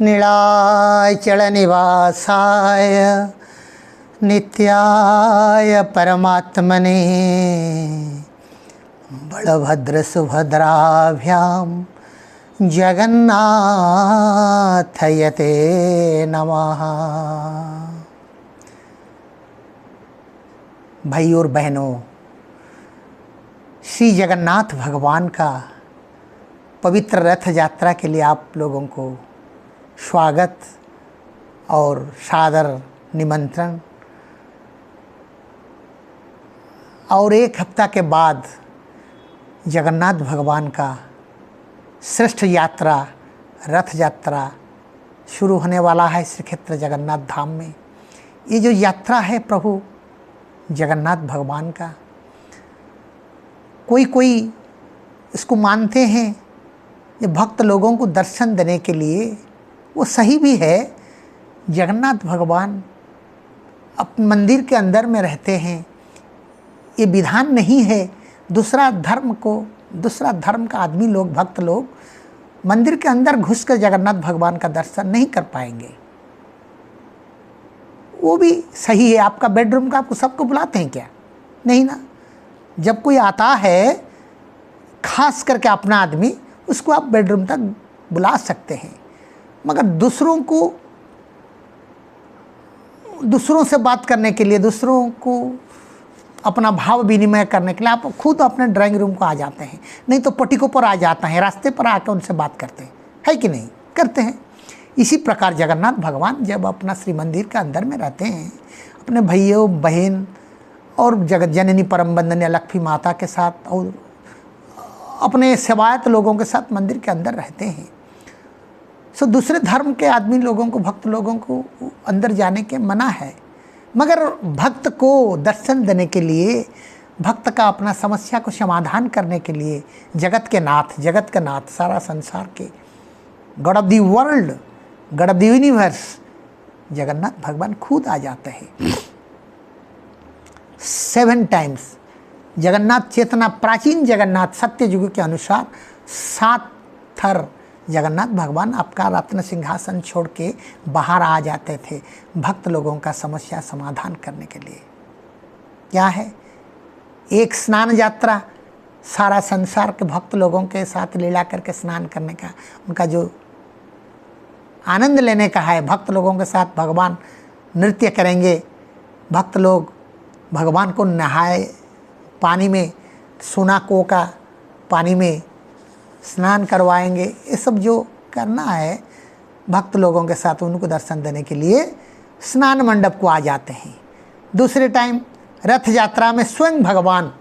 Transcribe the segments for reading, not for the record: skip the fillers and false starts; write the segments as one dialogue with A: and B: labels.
A: नीलाचलनिवासाय नित्याय परमात्मने बलभद्रसुभद्राभ्यां जगन्नाथयते नमः। भाई और बहनों, श्री जगन्नाथ भगवान का पवित्र रथ यात्रा के लिए आप लोगों को स्वागत और सादर निमंत्रण। और एक हफ्ता के बाद जगन्नाथ भगवान का श्रेष्ठ यात्रा रथ यात्रा शुरू होने वाला है श्री क्षेत्र जगन्नाथ धाम में। ये जो यात्रा है प्रभु जगन्नाथ भगवान का, कोई इसको मानते हैं ये भक्त लोगों को दर्शन देने के लिए, वो सही भी है। जगन्नाथ भगवान अपने मंदिर के अंदर में रहते हैं, ये विधान नहीं है। दूसरा धर्म का आदमी लोग, भक्त लोग मंदिर के अंदर घुसकर जगन्नाथ भगवान का दर्शन नहीं कर पाएंगे। वो भी सही है। आपका बेडरूम का आपको सबको बुलाते हैं क्या? नहीं ना। जब कोई आता है खास करके अपना आदमी, उसको आप बेडरूम तक बुला सकते हैं, मगर दूसरों से बात करने के लिए, दूसरों को अपना भाव विनिमय करने के लिए आप खुद अपने ड्राइंग रूम को आ जाते हैं, नहीं तो पटिकों पर आ जाता है, रास्ते पर आकर उनसे बात करते हैं, है कि नहीं? करते हैं। इसी प्रकार जगन्नाथ भगवान जब अपना श्री मंदिर के अंदर में रहते हैं, अपने भाइयों बहन और जगत जननी परम वंदनीय लक्ष्मी माता के साथ और अपने सेवायत लोगों के साथ मंदिर के अंदर रहते हैं। सो दूसरे धर्म के आदमी लोगों को, भक्त लोगों को अंदर जाने के मना है, मगर भक्त को दर्शन देने के लिए, भक्त का अपना समस्या को समाधान करने के लिए जगत का नाथ, सारा संसार के God of the world, God of the universe Jagannath भगवान खुद आ जाते हैं। 7 टाइम्स जगन्नाथ चेतना, प्राचीन जगन्नाथ सत्य युग के अनुसार 7 थर जगन्नाथ भगवान आपका रत्न सिंहासन छोड़ के बाहर आ जाते थे भक्त लोगों का समस्या समाधान करने के लिए। क्या है? एक स्नान यात्रा, सारा संसार के भक्त लोगों के साथ लीला करके स्नान करने का, उनका जो आनंद लेने का है। भक्त लोगों के साथ भगवान नृत्य करेंगे, भक्त लोग भगवान को नहाए पानी में, सोना कोका पानी में स्नान करवाएंगे। ये सब जो करना है भक्त लोगों के साथ, उनको दर्शन देने के लिए स्नान मंडप को आ जाते हैं। दूसरे टाइम रथ यात्रा में स्वयं भगवान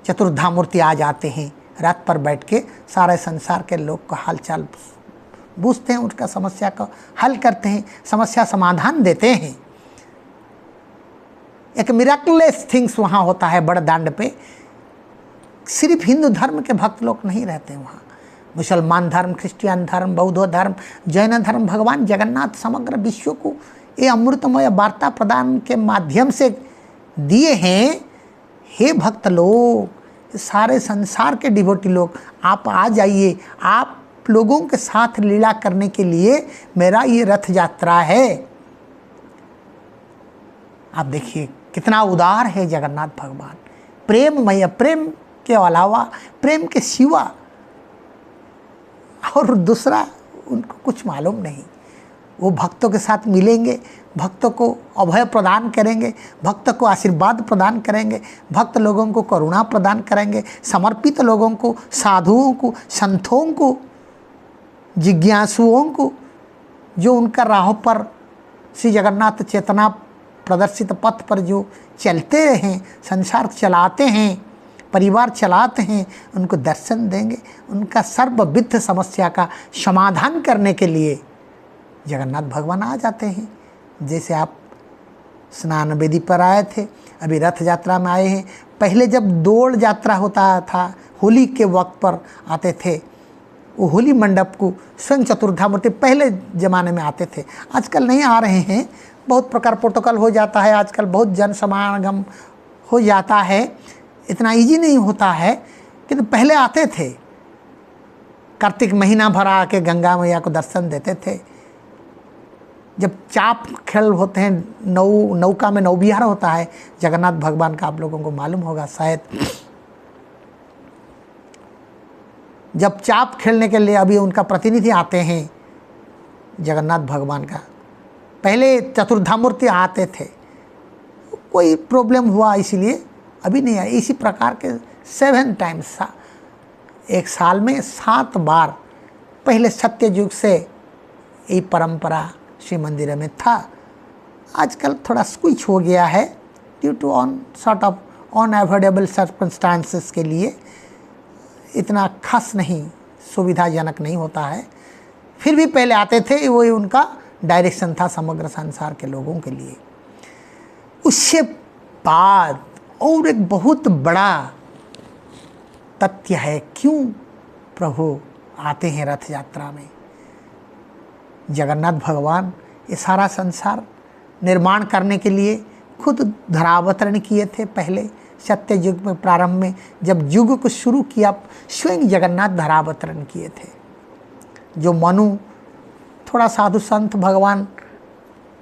A: चतुर्धामूर्ति आ जाते हैं, रथ पर बैठ के सारे संसार के लोग का हालचाल पूछते हैं, उसका समस्या का हल करते हैं, समस्या समाधान देते हैं। एक मिराकुलस थिंग्स वहाँ होता है बड़दांड पे। सिर्फ हिंदू धर्म के भक्त लोग नहीं रहते वहाँ, मुसलमान धर्म, क्रिश्चियन धर्म, बौद्ध धर्म, जैन धर्म, भगवान जगन्नाथ समग्र विश्व को ये अमृतमय वार्ता प्रदान के माध्यम से दिए हैं। हे भक्त लोग, सारे संसार के डिवोटी लोग, आप आ जाइए। आप लोगों के साथ लीला करने के लिए मेरा ये रथ यात्रा है। आप देखिए कितना उदार है जगन्नाथ भगवान, प्रेममय, प्रेम के अलावा, प्रेम के सिवा और दूसरा उनको कुछ मालूम नहीं। वो भक्तों के साथ मिलेंगे, भक्तों को अभय प्रदान करेंगे, भक्त को आशीर्वाद प्रदान करेंगे, भक्त लोगों को करुणा प्रदान करेंगे, समर्पित लोगों को, साधुओं को, संतों को, जिज्ञासुओं को, जो उनका राह पर श्री जगन्नाथ चेतना प्रदर्शित पथ पर जो चलते हैं, संसार चलाते हैं, परिवार चलाते हैं, उनको दर्शन देंगे। उनका सर्वविध समस्या का समाधान करने के लिए जगन्नाथ भगवान आ जाते हैं। जैसे आप स्नान वेदी पर आए थे, अभी रथ यात्रा में आए हैं। पहले जब दौड़ यात्रा होता था, होली के वक्त पर आते थे, वो होली मंडप को स्वयं चतुर्धामूर्ति पहले ज़माने में आते थे। आजकल नहीं आ रहे हैं, बहुत प्रकार प्रोटोकॉल हो जाता है, आजकल बहुत जन समागम हो जाता है, इतना इजी नहीं होता है, किंतु पहले आते थे। कार्तिक महीना भर आके गंगा मैया को दर्शन देते थे। जब चाप खेल होते हैं, नौका में नौविहार होता है जगन्नाथ भगवान का, आप लोगों को मालूम होगा शायद। जब चाप खेलने के लिए अभी उनका प्रतिनिधि आते हैं जगन्नाथ भगवान का, पहले चतुर्धामूर्ति आते थे, कोई प्रॉब्लम हुआ इसीलिए अभी नहीं आए। इसी प्रकार के 7 टाइम्स एक साल में 7 बार पहले सत्य युग से ये परंपरा श्री मंदिर में था। आजकल थोड़ा स्विच हो गया है ड्यू टू अनअवॉइडेबल सर्कमस्टांसेस के लिए, इतना खास नहीं, सुविधाजनक नहीं होता है। फिर भी पहले आते थे, वही उनका डायरेक्शन था समग्र संसार के लोगों के लिए। उससे बाद और एक बहुत बड़ा तथ्य है, क्यों प्रभु आते हैं रथ यात्रा में। जगन्नाथ भगवान ये सारा संसार निर्माण करने के लिए खुद धरावतरण किए थे। पहले सत्य युग में प्रारंभ में जब युग को शुरू किया, स्वयं जगन्नाथ धरावतरण किए थे। जो मनु थोड़ा साधु संत भगवान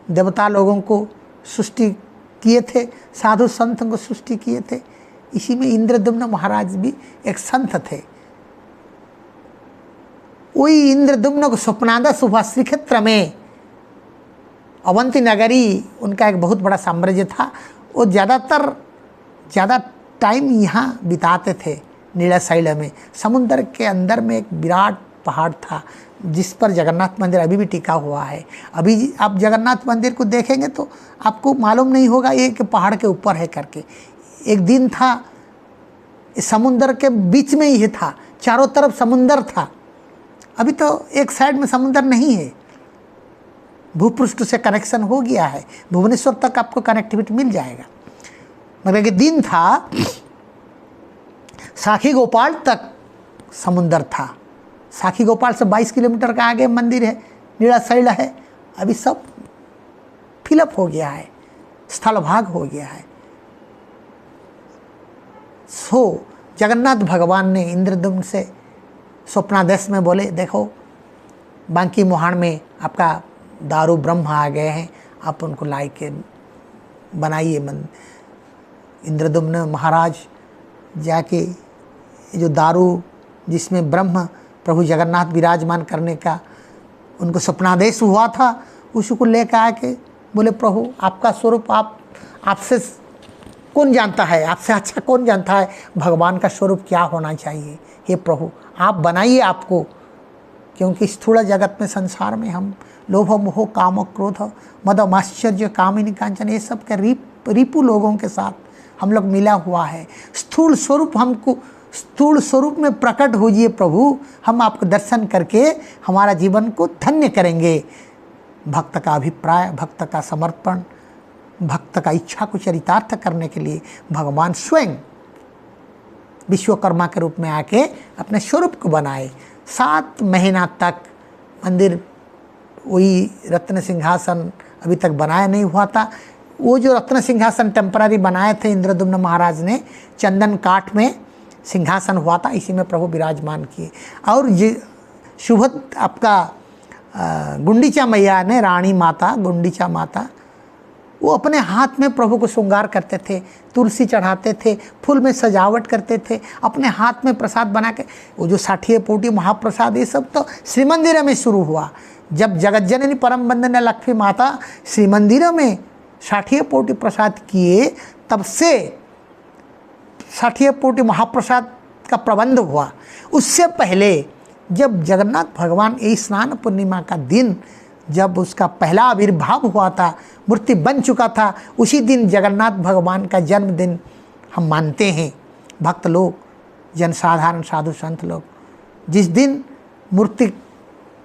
A: देवता लोगों को सृष्टि किए थे, साधु संत को सृष्टि किए थे। इसी में इंद्रदुम्न महाराज भी एक संत थे। वही इंद्रदुम्न को स्वप्नादा सुभा श्रीक्षेत्र में अवंती नगरी उनका एक बहुत बड़ा साम्राज्य था। वो ज़्यादा टाइम यहाँ बिताते थे नीलाशैल में। समुद्र के अंदर में एक विराट पहाड़ था जिस पर जगन्नाथ मंदिर अभी भी टिका हुआ है। अभी आप जगन्नाथ मंदिर को देखेंगे तो आपको मालूम नहीं होगा ये कि पहाड़ के ऊपर है करके। एक दिन था समुद्र के बीच में ही था, चारों तरफ समुद्र था। अभी तो एक साइड में समुद्र नहीं है, भूपृष्ठ से कनेक्शन हो गया है, भुवनेश्वर तक आपको कनेक्टिविटी मिल जाएगा। मगर एक दिन था साखी गोपाल तक समुद्र था। साखी गोपाल से 22 किलोमीटर का आगे मंदिर है, नीलाशैल है। अभी सब फिलअप हो गया है, स्थल भाग हो गया है। सो जगन्नाथ भगवान ने इंद्रदुम्न से स्वप्नादेश में बोले, देखो बांकी मुहान में आपका दारू ब्रह्म आ गए हैं, आप उनको लाई के बनाइए। इंद्रदुम्न महाराज जाके जो दारू जिसमें ब्रह्म प्रभु जगन्नाथ विराजमान करने का उनको स्वप्नादेश हुआ था, उसको लेकर आके बोले, प्रभु आपका स्वरूप आपसे कौन जानता है, आपसे अच्छा कौन जानता है भगवान का स्वरूप क्या होना चाहिए। हे प्रभु आप बनाइए आपको, क्योंकि स्थूल जगत में संसार में हम लोभ मोह काम क्रोध मद आश्चर्य कामिनी कांचन ये सब के रिपु लोगों के साथ हम लोग मिला हुआ है। स्थूल स्वरूप में प्रकट होइए प्रभु, हम आपको दर्शन करके हमारा जीवन को धन्य करेंगे। भक्त का अभिप्राय, भक्त का समर्पण, भक्त का इच्छा को चरितार्थ करने के लिए भगवान स्वयं विश्वकर्मा के रूप में आके अपने स्वरूप को बनाए। 7 महीना तक मंदिर वही रत्न सिंहासन अभी तक बनाया नहीं हुआ था। वो जो रत्न सिंहासन टेम्पररी बनाए थे इंद्रदुम्न महाराज ने, चंदन काठ में सिंहासन हुआ था, इसी में प्रभु विराजमान किए। और ये शुभ आपका गुंडीचा मैया ने, रानी माता गुंडीचा माता, वो अपने हाथ में प्रभु को श्रृंगार करते थे, तुलसी चढ़ाते थे, फूल में सजावट करते थे, अपने हाथ में प्रसाद बना के। वो जो 60 पोटी महाप्रसाद ये सब तो श्री मंदिर में शुरू हुआ। जब जगत जननी परम बंदना लक्ष्मी माता श्री मंदिर में 60 पोटी प्रसाद किए, तब से 60 पोटी महाप्रसाद का प्रबंध हुआ। उससे पहले जब जगन्नाथ भगवान ये स्नान पूर्णिमा का दिन जब उसका पहला आविर्भाव हुआ था, मूर्ति बन चुका था, उसी दिन जगन्नाथ भगवान का जन्मदिन हम मानते हैं। भक्त लोग, जनसाधारण, साधु संत लोग, जिस दिन मूर्ति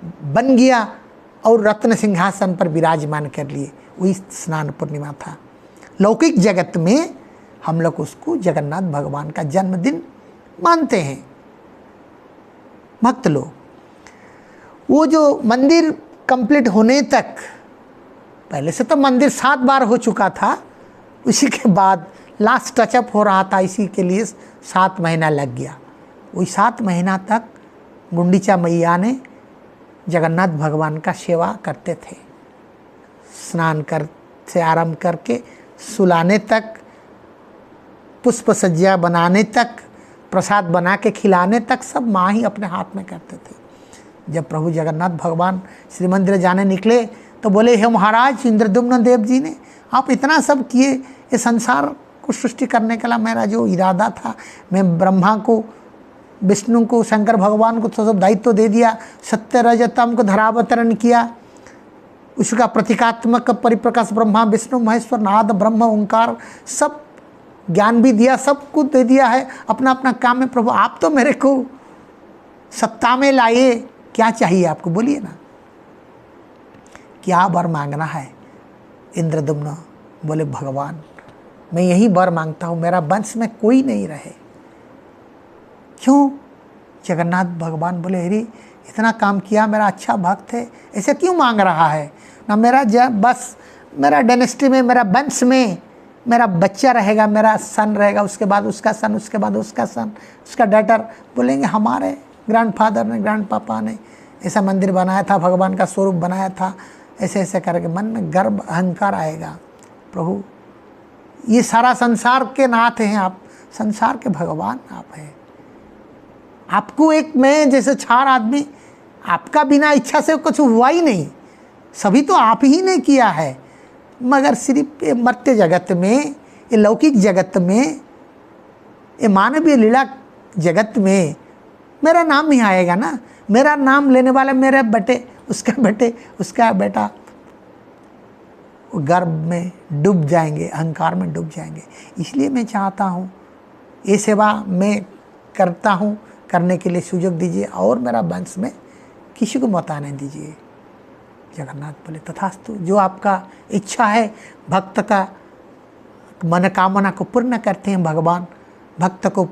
A: बन गया और रत्न सिंहासन पर विराजमान कर लिए, वही स्नान पूर्णिमा था। लौकिक जगत में हम लोग उसको जगन्नाथ भगवान का जन्मदिन मानते हैं। भक्त लोग, वो जो मंदिर कंप्लीट होने तक, पहले से तो मंदिर 7 बार हो चुका था, उसी के बाद लास्ट टचअप हो रहा था, इसी के लिए 7 महीना लग गया। वही 7 महीना तक गुंडीचा मैया ने जगन्नाथ भगवान का सेवा करते थे। स्नान कर से आरंभ करके सुलाने तक, पुष्प सज्जा बनाने तक, प्रसाद बना के खिलाने तक सब माँ ही अपने हाथ में करते थे। जब प्रभु जगन्नाथ भगवान श्री मंदिर जाने निकले तो बोले, हे महाराज इंद्रद्युम्न देव जी ने आप इतना सब किए, ये संसार को सृष्टि करने के लिए मेरा जो इरादा था, मैं ब्रह्मा को, विष्णु को, शंकर भगवान को तो सब दायित्व दे दिया, सत्य रजतम को धरावतरण किया, उसका प्रतीकात्मक परिप्रकाश ब्रह्मा विष्णु महेश्वर नाद ब्रह्म ओंकार सब ज्ञान भी दिया, सब कुछ दे दिया है अपना अपना काम में। प्रभु आप तो मेरे को सत्ता में लाए, क्या चाहिए आपको बोलिए ना, क्या वर मांगना है? इंद्रद्युम्न बोले, भगवान मैं यही वर मांगता हूँ, मेरा वंश में कोई नहीं रहे। क्यों? जगन्नाथ भगवान बोले, अरे इतना काम किया, मेरा अच्छा भक्त है, ऐसे क्यों मांग रहा है? ना मेरा बस मेरा डायनेस्टी में, मेरा वंश में मेरा बच्चा रहेगा, मेरा सन रहेगा, उसके बाद उसका सन, उसके बाद उसका सन, उसका डॉटर। बोलेंगे हमारे ग्रैंडफादर ने, ग्रैंडपापा ने ऐसा मंदिर बनाया था, भगवान का स्वरूप बनाया था, ऐसे ऐसे करके मन में गर्व अहंकार आएगा। प्रभु ये सारा संसार के नाथ हैं आप, संसार के भगवान आप हैं। आपको एक मैं जैसे 4 आदमी, आपका बिना इच्छा से कुछ हुआ ही नहीं, सभी तो आप ही ने किया है। मगर सिर्फ ये मर्त्य जगत में, ये लौकिक जगत में, ये मानवीय लीला जगत में मेरा नाम ही आएगा ना। मेरा नाम लेने वाला मेरे बेटे, उसका बेटे, उसका बेटा गर्भ में डूब जाएंगे, अहंकार में डूब जाएंगे। इसलिए मैं चाहता हूँ ये सेवा मैं करता हूँ, करने के लिए सुযোগ दीजिए और मेरा वंश में किसी को मत आने दीजिए। जगन्नाथ बोले, तथास्तु, जो आपका इच्छा है, भक्त का मनोकामना को पूर्ण करते हैं भगवान, भक्त को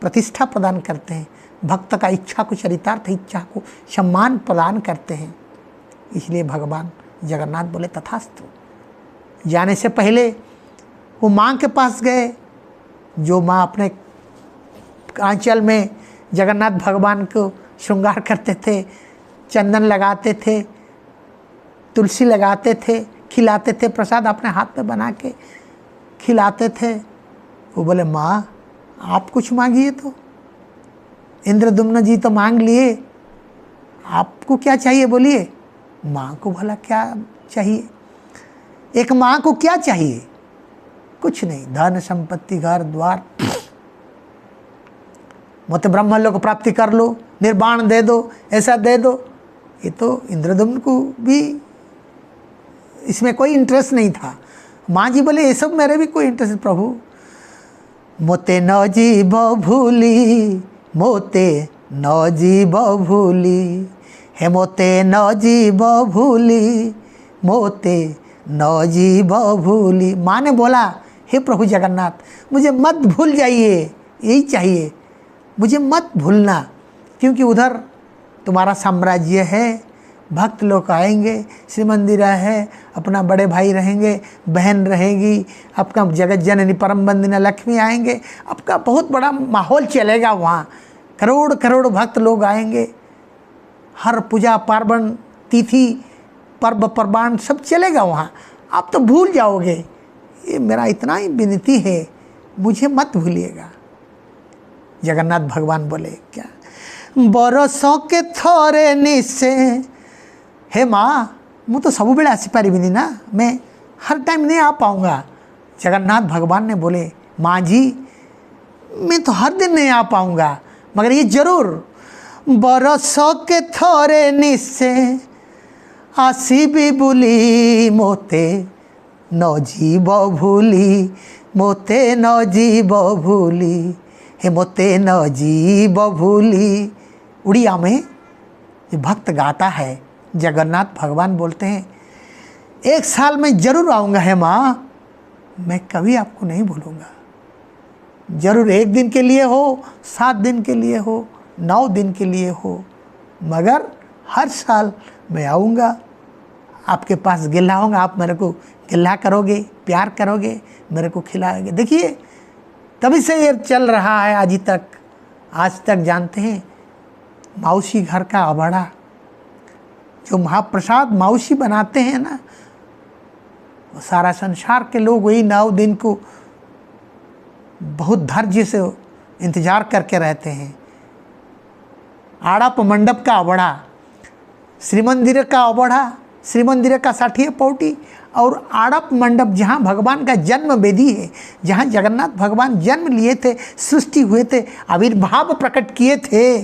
A: प्रतिष्ठा प्रदान करते हैं, भक्त का इच्छा को, चरितार्थ इच्छा को सम्मान प्रदान करते हैं। इसलिए भगवान जगन्नाथ बोले, तथास्तु। जाने से पहले वो माँ के पास गए, जो माँ अपने आंचल में जगन्नाथ भगवान को श्रृंगार करते थे, चंदन लगाते थे, तुलसी लगाते थे, खिलाते थे, प्रसाद अपने हाथ में बना के खिलाते थे। वो बोले, माँ आप कुछ मांगिए तो। इंद्रद्युम्न जी तो मांग लिए, आपको क्या चाहिए बोलिए। माँ को भला क्या चाहिए? एक माँ को क्या चाहिए? कुछ नहीं, धन संपत्ति घर द्वार, मत ब्रह्मलोक प्राप्ति कर लो, निर्वाण दे दो, ऐसा दे दो। ये तो इंद्रद्युम्न को भी इसमें कोई इंटरेस्ट नहीं था। माँ जी बोले, ये सब मेरे भी कोई इंटरेस्ट। प्रभु मोते न जीव भूली, मोते न जीव भूली, हे मोते न जीव भूली, मोते न जीव भूली। माँ ने बोला, हे प्रभु जगन्नाथ मुझे मत भूल जाइए, यही चाहिए, मुझे मत भूलना, क्योंकि उधर तुम्हारा साम्राज्य है, भक्त लोग आएंगे, श्री मंदिर है, अपना बड़े भाई रहेंगे, बहन रहेगी, आपका जगत जननी परम बंदिनी लक्ष्मी आएंगे, आपका बहुत बड़ा माहौल चलेगा वहाँ, करोड़ करोड़ भक्त लोग आएंगे, हर पूजा पार्वण तिथि पर्व पर्वाण सब चलेगा वहाँ, आप तो भूल जाओगे। ये मेरा इतना ही विनती है, मुझे मत भूलिएगा। जगन्नाथ भगवान बोले, क्या बरसों के थोरे निश्चे, हे माँ मु तो सब बेले आसीपारिनी ना, मैं हर टाइम नहीं आ पाऊँगा। जगन्नाथ भगवान ने बोले, माँ जी मैं तो हर दिन नहीं आ पाऊँगा, मगर ये जरूर बरसों के थोरे निश्चे आसी भी बुली, मोते न जीव भूली, मोते न जीव भूली, हे मोते न जीव भूली। उड़िया में ये भक्त गाता है, जगन्नाथ भगवान बोलते हैं, एक साल में जरूर आऊँगा है माँ, मैं कभी आपको नहीं भूलूँगा। जरूर 1 दिन के लिए हो, 7 दिन के लिए हो, 9 दिन के लिए हो, मगर हर साल मैं आऊँगा, आपके पास गिल्ला होगा, आप मेरे को गिल्ला करोगे, प्यार करोगे, मेरे को खिलाओगे। देखिए तभी से ये चल रहा है आज तक जानते हैं, मौसी घर का अबड़ा जो महाप्रसाद मौसी बनाते हैं ना, सारा संसार के लोग वही 9 दिन को बहुत धैर्य से इंतजार करके रहते हैं। आड़प मंडप का अबड़ा, श्रीमंदिर का अबड़ा, श्रीमंदिर का 60 पौटी और आड़प मंडप जहाँ भगवान का जन्म वेदी है, जहाँ जगन्नाथ भगवान जन्म लिए थे, सृष्टि हुए थे, आविर्भाव प्रकट किए थे।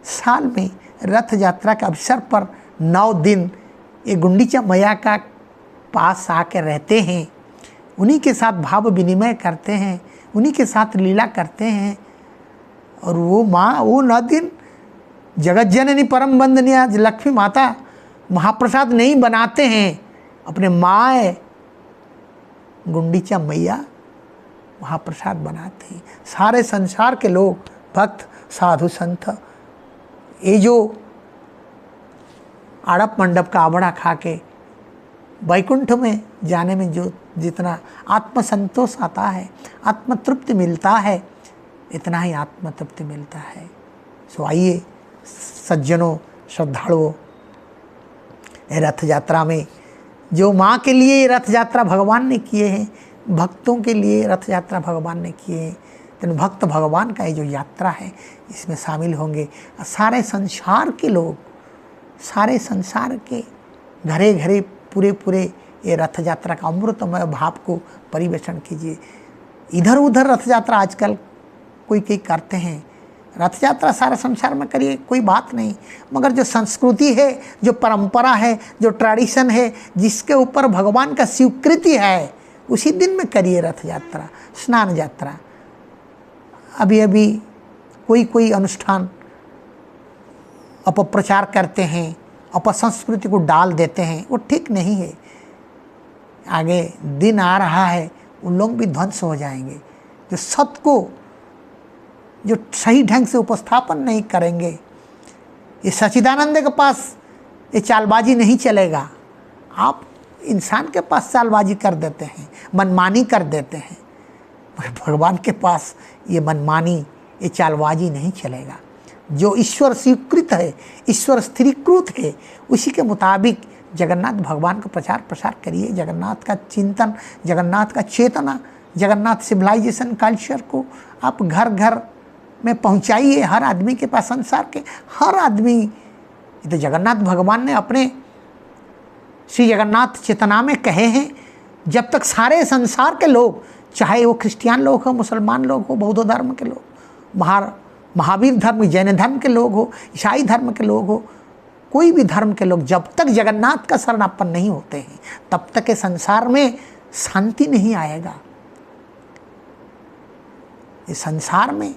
A: साल में रथ यात्रा के अवसर पर 9 दिन ये गुंडीचा मैया का पास आकर रहते हैं, उन्हीं के साथ भाव विनिमय करते हैं, उन्हीं के साथ लीला करते हैं। और वो माँ वो 9 दिन जगत जननी परम वंदनीय लक्ष्मी माता महाप्रसाद नहीं बनाते हैं, अपने माँ गुंडीचा मैया महाप्रसाद बनाते हैं। सारे संसार के लोग, भक्त, साधु, संत, ये जो आड़प मंडप का अबड़ा खा के वैकुंठ में जाने में जो जितना आत्मसंतोष आता है, आत्मतृप्ति मिलता है, इतना ही आत्मतृप्ति मिलता है। सो आइए सज्जनों, श्रद्धालुओं, रथ यात्रा में जो माँ के लिए रथ यात्रा भगवान ने किए हैं, भक्तों के लिए रथ यात्रा भगवान ने किए हैं, तो भक्त भगवान का ये जो यात्रा है इसमें शामिल होंगे। सारे संसार के लोग, सारे संसार के घरे घरे पूरे पूरे ये रथ यात्रा का अमृतमय भाव को परिवेषण कीजिए। इधर उधर रथ यात्रा आजकल कोई करते हैं, रथ यात्रा सारा संसार में करिए, कोई बात नहीं, मगर जो संस्कृति है, जो परंपरा है, जो ट्रेडिशन है, जिसके ऊपर भगवान का स्वीकृति है, उसी दिन में करिए रथ यात्रा, स्नान यात्रा। अभी अभी कोई अनुष्ठान अपप्रचार करते हैं, अपसंस्कृति को डाल देते हैं, वो ठीक नहीं है। आगे दिन आ रहा है, उन लोग भी ध्वंस हो जाएंगे जो सत्य को जो सही ढंग से उपस्थापन नहीं करेंगे। ये सच्चिदानंद के पास ये चालबाजी नहीं चलेगा। आप इंसान के पास चालबाजी कर देते हैं, मनमानी कर देते हैं, मगर भगवान के पास ये मनमानी, ये चालबाजी नहीं चलेगा। जो ईश्वर स्वीकृत है, ईश्वर स्थिरीकृत है, उसी के मुताबिक जगन्नाथ भगवान का प्रचार प्रसार करिए। जगन्नाथ का चिंतन, जगन्नाथ का चेतना, जगन्नाथ सिविलाइजेशन कल्चर को आप घर घर में पहुंचाइए। हर आदमी के पास, संसार के हर आदमी, तो जगन्नाथ भगवान ने अपने श्री जगन्नाथ चेतना में कहे हैं, जब तक सारे संसार के लोग, चाहे वो क्रिश्चियन लोग हो, मुसलमान लोग हो, बौद्ध धर्म के लोग, महावीर धर्म, जैन धर्म के लोग हो, ईसाई धर्म के लोग हो, कोई भी धर्म के लोग, जब तक जगन्नाथ का शरणापन्न नहीं होते हैं, तब तक के संसार में शांति नहीं आएगा। इस संसार में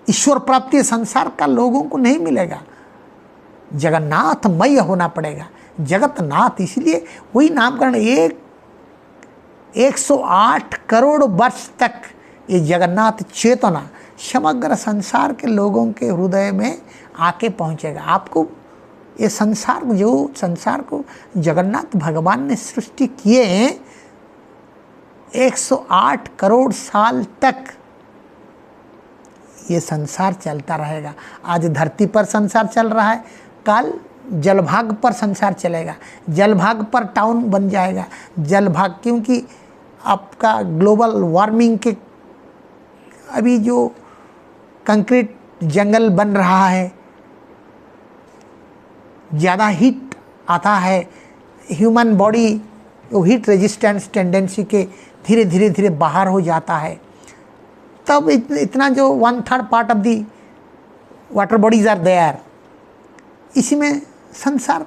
A: ईश्वर प्राप्ति संसार का लोगों को नहीं मिलेगा। जगन्नाथमय होना पड़ेगा, जगतनाथ। इसलिए वही नामकरण 108 करोड़ वर्ष तक ये जगन्नाथ चेतना समग्र संसार के लोगों के हृदय में आके पहुंचेगा। आपको ये संसार, जो संसार को जगन्नाथ भगवान ने सृष्टि किए हैं, 108 करोड़ साल तक ये संसार चलता रहेगा। आज धरती पर संसार चल रहा है, कल जलभाग पर संसार चलेगा, जलभाग पर टाउन बन जाएगा। जलभाग, क्योंकि आपका ग्लोबल वार्मिंग के अभी जो कंक्रीट जंगल बन रहा है, ज़्यादा हीट आता है, ह्यूमन बॉडी वो हीट रेजिस्टेंस टेंडेंसी के धीरे धीरे बाहर हो जाता है। तब इतना जो 1/3 part of the water bodies are there, इसी में संसार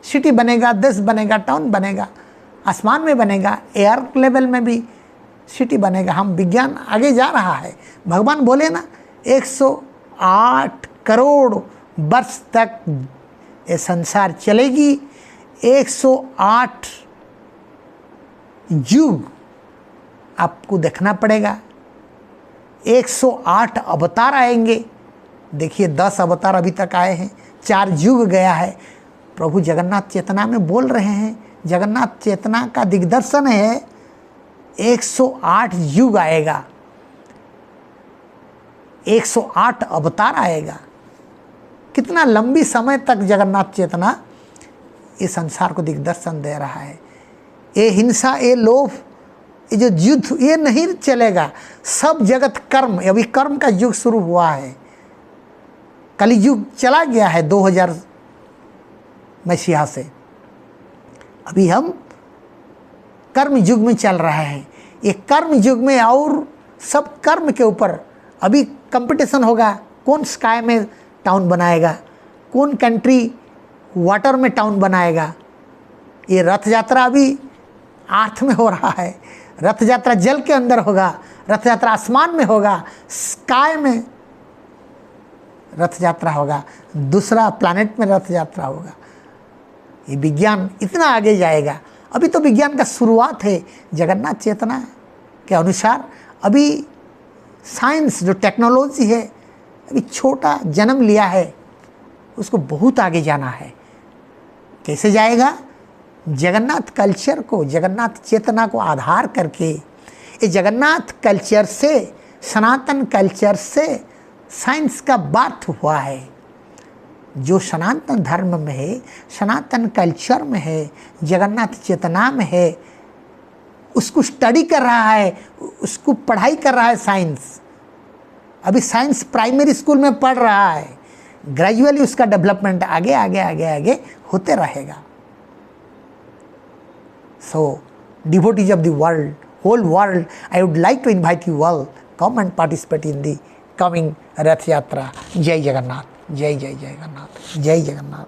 A: सिटी बनेगा, देश बनेगा, टाउन बनेगा, आसमान में बनेगा, एयर लेवल में भी सिटी बनेगा। हम विज्ञान आगे जा रहा है। भगवान बोले ना 108 करोड़ वर्ष तक ये संसार चलेगी। 108 युग आपको देखना पड़ेगा। 108 अवतार आएंगे। देखिए 10 अवतार अभी तक आए हैं, 4 युग गया है। प्रभु जगन्नाथ चेतना में बोल रहे हैं, जगन्नाथ चेतना का दिग्दर्शन है। 108 युग आएगा, 108 अवतार आएगा। कितना लंबी समय तक जगन्नाथ चेतना इस संसार को दिग्दर्शन दे रहा है। ये हिंसा, ये लोभ, ये जो युद्ध, ये नहीं चलेगा। सब जगत कर्म, अभी कर्म का युग शुरू हुआ है। कली युग चला गया है 2000 मसीहा से, अभी हम कर्म युग में चल रहा है। ये कर्म युग में और सब कर्म के ऊपर अभी कंपटीशन होगा। कौन स्काई में टाउन बनाएगा, कौन कंट्री वाटर में टाउन बनाएगा। ये रथ यात्रा अभी अर्थ में हो रहा है, रथ यात्रा जल के अंदर होगा, रथ यात्रा आसमान में होगा, स्काई में रथ यात्रा होगा, दूसरा प्लैनेट में रथ यात्रा होगा। ये विज्ञान इतना आगे जाएगा। अभी तो विज्ञान का शुरुआत है। जगन्नाथ चेतना के अनुसार अभी साइंस जो टेक्नोलॉजी है अभी छोटा जन्म लिया है, उसको बहुत आगे जाना है। कैसे जाएगा? जगन्नाथ कल्चर को, जगन्नाथ चेतना को आधार करके, ये जगन्नाथ कल्चर से, सनातन कल्चर से साइंस का बात हुआ है। जो सनातन धर्म में है, सनातन कल्चर में है, जगन्नाथ चेतना में है, उसको स्टडी कर रहा है, उसको पढ़ाई कर रहा है साइंस। अभी साइंस प्राइमरी स्कूल में पढ़ रहा है, ग्रेजुअली उसका डेवलपमेंट आगे आगे आगे आगे होते रहेगा। So, devotees of the world, whole world, I would like to invite you all, come and participate in the coming Rath Yatra. Jai Jagannath, Jai Jai Jagannath, Jai Jagannath.